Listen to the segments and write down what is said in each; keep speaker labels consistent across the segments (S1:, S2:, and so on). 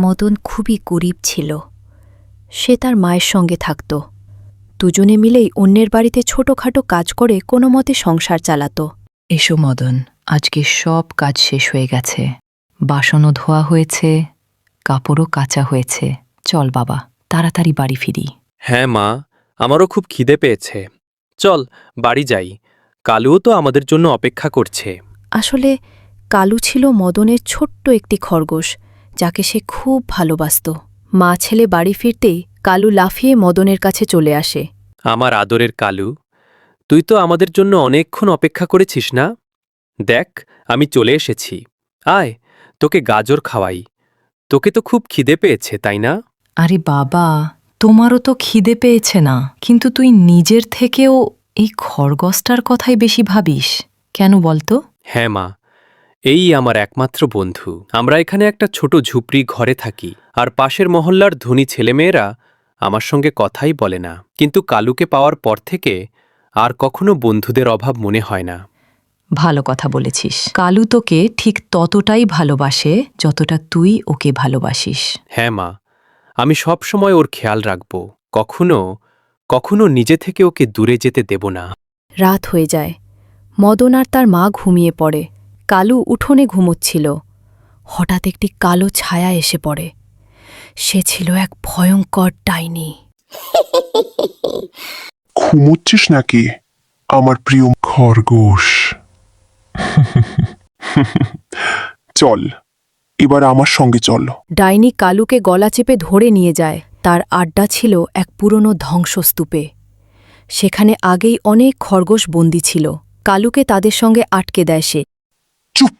S1: মদন খুবই গরিব ছিল। সে তার মায়ের সঙ্গে থাকত। দুজনে মিলেই অন্যের বাড়িতে ছোটখাটো কাজ করে কোনো মতে সংসার চালাত।
S2: এসো মদন, আজকে সব কাজ শেষ হয়ে গেছে। বাসনও ধোয়া হয়েছে, কাপড়ও কাচা হয়েছে। চল বাবা, তাড়াতাড়ি বাড়ি ফিরি।
S3: হ্যাঁ মা, আমারও খুব খিদে পেয়েছে। চল বাড়ি যাই, কালুও তো আমাদের জন্য অপেক্ষা করছে।
S1: আসলে কালু ছিল মদনের ছোট্ট একটি খরগোশ, যাকে সে খুব ভালোবাসত। মা ছেলে বাড়ি ফিরতেই কালু লাফিয়ে মদনের কাছে চলে আসে।
S3: আমার আদরের কালু, তুই তো আমাদের জন্য অনেকক্ষণ অপেক্ষা করেছিস না? দেখ, আমি চলে এসেছি। আয়, তোকে গাজর খাওয়াই। তোকে তো খুব খিদে পেয়েছে, তাই না?
S2: আরে বাবা, তোমারও তো খিদে পেয়েছে না, কিন্তু তুই নিজের থেকেও এই খরগোশটার কথাই বেশি ভাবিস কেন বলতো?
S3: হ্যাঁ মা, এই আমার একমাত্র বন্ধু। আমরা এখানে একটা ছোট ঝুপড়ি ঘরে থাকি, আর পাশের মহল্লার ধনী ছেলেমেয়েরা আমার সঙ্গে কথাই বলে না। কিন্তু কালুকে পাওয়ার পর থেকে আর কখনো বন্ধুদের অভাব মনে হয় না।
S2: ভালো কথা বলেছিস। কালু তোকে ঠিক ততটাই ভালোবাসে যতটা তুই ওকে ভালোবাসিস।
S3: হ্যাঁ মা, আমি সব সময় ওর খেয়াল রাখব। কখনো কখনো নিজে থেকে ওকে দূরে যেতে দেব না।
S1: রাত হয়ে যায়। মদন আর তার মা ঘুমিয়ে পড়ে। কালু উঠোনে ঘুমোচ্ছিল। হঠাৎ একটি কালো ছায়া এসে পড়ে। সে ছিল এক ভয়ঙ্কর ডাইনি।
S4: ঘুমোচ্ছিস নাকি আমার প্রিয় খরগোশ? চল, এবার আমার সঙ্গে চল।
S1: ডাইনি কালুকে গলা চেপে ধরে নিয়ে যায়। তার আড্ডা ছিল এক পুরনো ধ্বংসস্তূপে। সেখানে আগেই অনেক খরগোশ বন্দী ছিল। কালুকে তাদের সঙ্গে আটকে দেয় সে।
S4: চুপ,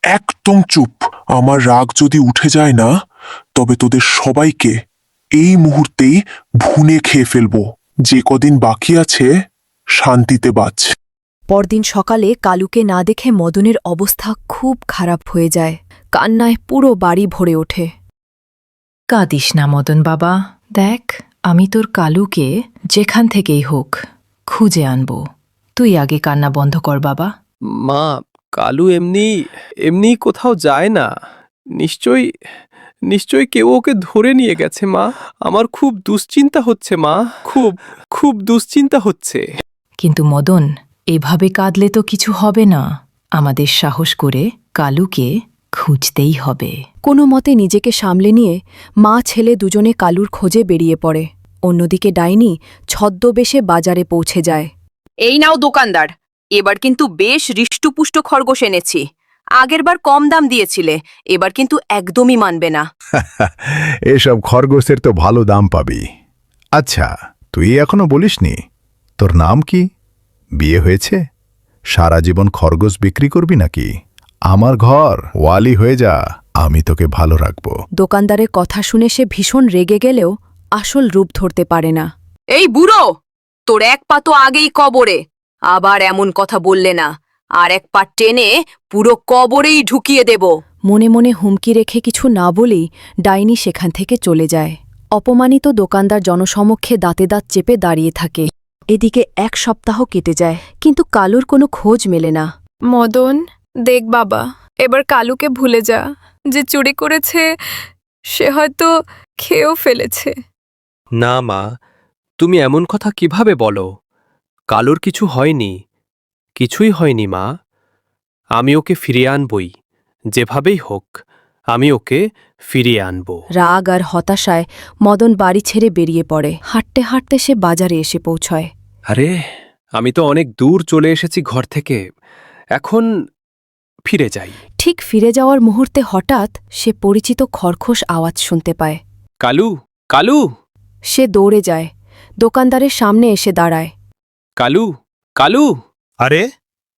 S4: একদম চুপ। আমার রাগ যদি উঠে যায় না, তবে তোদের সবাইকে এই মুহূর্তেই ভুনে খেয়ে ফেলব। যে কদিন বাকি আছে শান্তিতে বাঁচ।
S1: পরদিন সকালে কালুকে না দেখে মদনের অবস্থা খুব খারাপ হয়ে যায়। কান্নায় পুরো বাড়ি ভরে ওঠে।
S2: কাঁদিস না মদন বাবা, দেখ আমি তোর কালুকে যেখান থেকেই হোক খুঁজে আনব। তুই আগে কান্না বন্ধ কর বাবা।
S3: মা, কালু এমনি কোথাও যায় না। নিশ্চয়ই কেউ ওকে ধরে নিয়ে গেছে মা। আমার খুব দুশ্চিন্তা হচ্ছে মা, খুব দুশ্চিন্তা হচ্ছে।
S2: কিন্তু মদন, এভাবে কাঁদলে তো কিছু হবে না। আমাদের সাহস করে কালুকে খুঁজতেই হবে।
S1: কোনো মতে নিজেকে সামলে নিয়ে মা ছেলে দুজনে কালুর খোঁজে বেরিয়ে পড়ে। অন্যদিকে ডাইনি ছদ্মবেশে বাজারে পৌঁছে যায়।
S5: এই নাও দোকানদার, এবার কিন্তু বেশ হৃষ্টপুষ্ট খরগোশ এনেছি। আগেরবার কম দাম দিয়েছিলে, এবার কিন্তু একদমই মানবে না।
S6: এসব খরগোশের তো ভালো দাম পাবি। আচ্ছা, তুই এখনো বলিসনি তোর নাম কি? বিয়ে হয়েছে? সারা জীবন খরগোশ বিক্রি করবি নাকি? আমার ঘর ওয়ালি হয়ে যা, আমি তোকে ভালো রাখব।
S1: দোকানদারের কথা শুনে সে ভীষণ রেগে গেলেও আসল রূপ ধরতে পারে না।
S5: এই বুড়ো, তোর এক পা তো আগেই কবরে, আবার এমন কথা বললে না। আর এক পা টেনে পুরো কবরেই ঢুকিয়ে দেব।
S1: মনে মনে হুমকি রেখে কিছু না বলেই ডাইনি সেখান থেকে চলে যায়। অপমানিত দোকানদার জনসমক্ষে দাঁতে দাঁত চেপে দাঁড়িয়ে থাকে। এদিকে 1 সপ্তাহ কেটে যায়, কিন্তু কালুর কোনো খোঁজ মেলে না।
S7: মদন, দেখ বাবা, এবার কালুকে ভুলে যা। যে চুরি করেছে সে হয়তো খেয়েও ফেলেছে।
S3: না মা, তুমি এমন কথা কিভাবে বলো? কালুর কিছু হয়নি, কিছুই হয়নি মা। আমি ওকে ফিরিয়ে আনবই, যেভাবেই হোক আমি ওকে ফিরিয়ে আনব।
S1: রাগ আর হতাশায় মদন বাড়ি ছেড়ে বেরিয়ে পড়ে। হাঁটতে হাঁটতে সে বাজারে এসে পৌঁছয়।
S3: আরে, আমি তো অনেক দূর চলে এসেছি ঘর থেকে, এখন ফিরে যাই।
S1: ঠিক ফিরে যাওয়ার মুহূর্তে হঠাৎ সে পরিচিত খরখোশ আওয়াজ শুনতে পায়।
S3: কালু, কালু!
S1: সে দৌড়ে যায়, দোকানদারের সামনে এসে দাঁড়ায়।
S3: কালু, কালু!
S8: আরে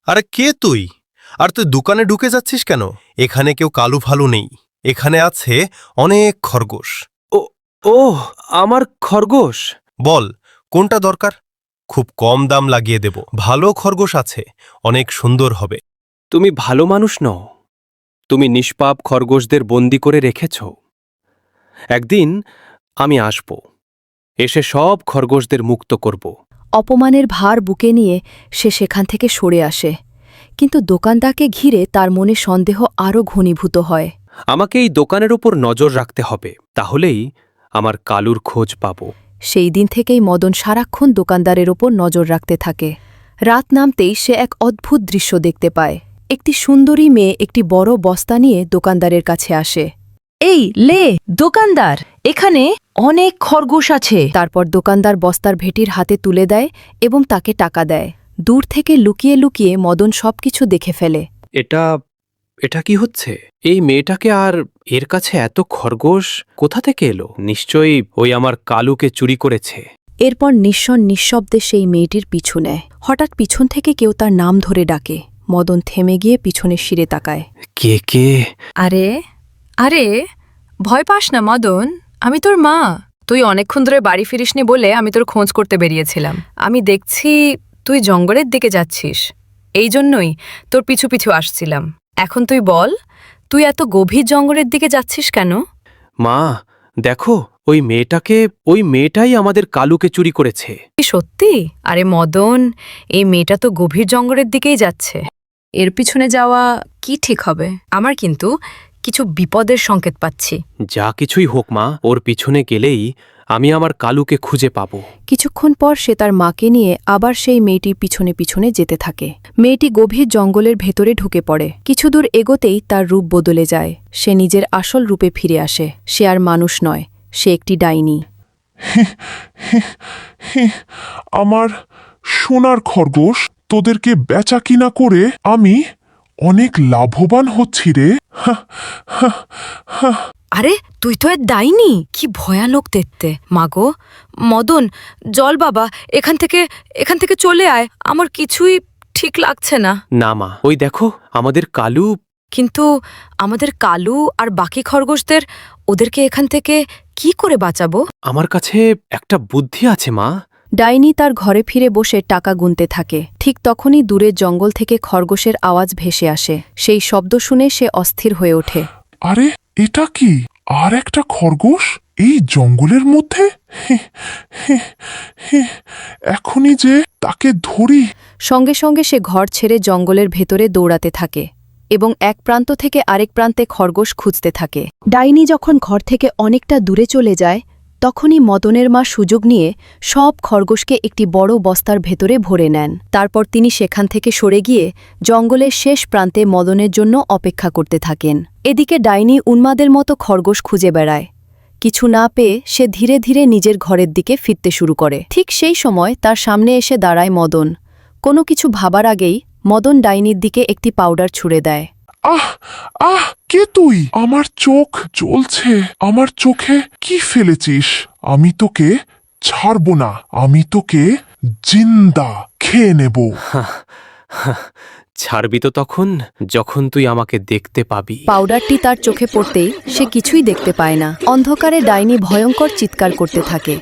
S8: আরে কে তুই? আর তুই দোকানে ঢুকে যাচ্ছিস কেন? এখানে কেউ কালু ফালু নেই, এখানে আছে অনেক খরগোশ।
S3: ও, আমার খরগোশ!
S8: বল কোনটা দরকার? খুব কম দাম লাগিয়ে দেব। ভালো খরগোশ আছে, অনেক সুন্দর হবে।
S3: তুমি ভালো মানুষ নও। তুমি নিষ্পাপ খরগোশদের বন্দি করে রেখেছ। একদিন আমি আসব, এসে সব খরগোশদের মুক্ত করব।
S1: অপমানের ভার বুকে নিয়ে সে সেখান থেকে সরে আসে, কিন্তু দোকানদারকে ঘিরে তার মনে সন্দেহ আরও ঘনীভূত হয়।
S3: আমাকে এই দোকানের ওপর নজর রাখতে হবে, তাহলেই আমার কালুর খোঁজ পাব।
S1: সেই দিন থেকেই মদন সারাক্ষণ দোকানদারের ওপর নজর রাখতে থাকে। রাত নামতেই সে এক অদ্ভুত দৃশ্য দেখতে পায়। একটি সুন্দরী মেয়ে একটি বড় বস্তা নিয়ে দোকানদারের কাছে আসে।
S2: এই লে দোকানদার, এখানে অনেক খরগোশ আছে।
S1: তারপর দোকানদার বস্তার ভেটির হাতে তুলে দেয় এবং তাকে টাকা দেয়। দূর থেকে লুকিয়ে লুকিয়ে মদন সবকিছু দেখে ফেলে।
S3: এটা কি হচ্ছে? এই মেয়েটাকে আর এর কাছে এত খরগোশ কোথা থেকে এলো? নিশ্চয়ই ওই আমার কালুকে চুরি করেছে।
S1: এরপর নিঃশব্দে সেই মেয়েটির পিছু নেয়। হঠাৎ পিছন থেকে কেউ তার নাম ধরে ডাকে। মদন থেমে গিয়ে পিছনের শিরে তাকায়।
S3: কে?
S7: আরে আরে ভয় পাস না মদন, আমি তোর মা। তুই অনেকক্ষণ ধরে বাড়ি ফিরিসনি বলে আমি তোর খোঁজ করতে বেরিয়েছিলাম। আমি দেখছি তুই জঙ্গলের দিকে যাচ্ছিস, এই জন্যই তোর পিছু পিছু আসছিলাম। এখন তুই বল, তুই এত গভীর জঙ্গলের দিকে যাচ্ছিস কেন?
S3: মা, দেখো, ওই মেয়েটাই আমাদের কালুকে চুরি করেছে।
S7: কি সত্যি? আরে মদন, এই মেয়েটা তো গভীর জঙ্গলের দিকেই যাচ্ছে। এর পিছনে যাওয়া কি ঠিক হবে? আমার কিন্তু কিছু বিপদের সংকেত পাচ্ছি।
S3: যা কিছুই হোক মা, ওর পিছনে গেলেই আমি আমার কালুকে খুঁজে পাব।
S1: কিছুক্ষণ পর সে তার মাকে নিয়ে আবার সেই মেয়েটির পিছনে পিছনে যেতে থাকে। মেয়েটি গভীর জঙ্গলের ভেতরে ঢুকে পড়ে। কিছু দূর এগোতেই তার রূপ বদলে যায়। সে নিজের আসল রূপে ফিরে আসে। সে আর মানুষ নয়, সে একটি ডাইনি।
S4: আমার সোনার খরগোশ, তোদেরকে বেচা কিনা করে আমি অনেক লাভবান হচ্ছি রে।
S7: আরে তুই তো এর ডাইনি! কি ভয়ানক দেখতে। মাগো মদন, জল বাবা, এখান থেকে চলে আয়। আমার কিছুই ঠিক লাগছে না।
S3: না মা, ওই দেখো আমাদের কালু।
S7: কিন্তু আমাদের কালু আর বাকি খরগোশদের, ওদেরকে এখান থেকে কি করে বাঁচাবো?
S3: আমার কাছে একটা বুদ্ধি আছে মা।
S1: ডাইনি তার ঘরে ফিরে বসে টাকা গুনতে থাকে। ঠিক তখনই দূরের জঙ্গল থেকে খরগোশের আওয়াজ ভেসে আসে। সেই শব্দ শুনে সে অস্থির হয়ে ওঠে।
S4: আরে এটা কি? আর একটা খরগোশ এই জঙ্গলের মধ্যে? এখনই যে তাকে ধরি।
S1: সঙ্গে সঙ্গে সে ঘর ছেড়ে জঙ্গলের ভেতরে দৌড়াতে থাকে এবং এক প্রান্ত থেকে আরেক প্রান্তে খরগোশ খুঁজতে থাকে। ডাইনি যখন ঘর থেকে অনেকটা দূরে চলে যায়, তখনই মদনের মা সুযোগ নিয়ে সব খরগোশকে একটি বড় বস্তার ভেতরে ভরে নেন। তারপর তিনি সেখান থেকে সরে গিয়ে জঙ্গলের শেষ প্রান্তে মদনের জন্য অপেক্ষা করতে থাকেন। এদিকে ডাইনি উন্মাদের মতো খরগোশ খুঁজে বেড়ায়। কিছু না পেয়ে সে ধীরে ধীরে নিজের ঘরের দিকে ফিরতে শুরু করে। ঠিক সেই সময় তার সামনে এসে দাঁড়ায় মদন। কোনো কিছু ভাবার আগেই মদন ডাইনির দিকে একটি পাউডার ছুঁড়ে দেয়।
S4: আহ, কে তুই? আমার চোখ জ্বলছে। আমার চোখে কি ফেলেছিস? আমি তোকে ছাড়ব না। আমি তোকে জিন্দা খেয়ে নেব।
S3: ছাড়বি তো তখন, যখন তুই আমাকে দেখতে পাবি।
S1: পাউডারটি তার চোখে পড়তেই সে কিছুই দেখতে পায় না। অন্ধকারে ডাইনি ভয়ঙ্কর চিৎকার করতে থাকে।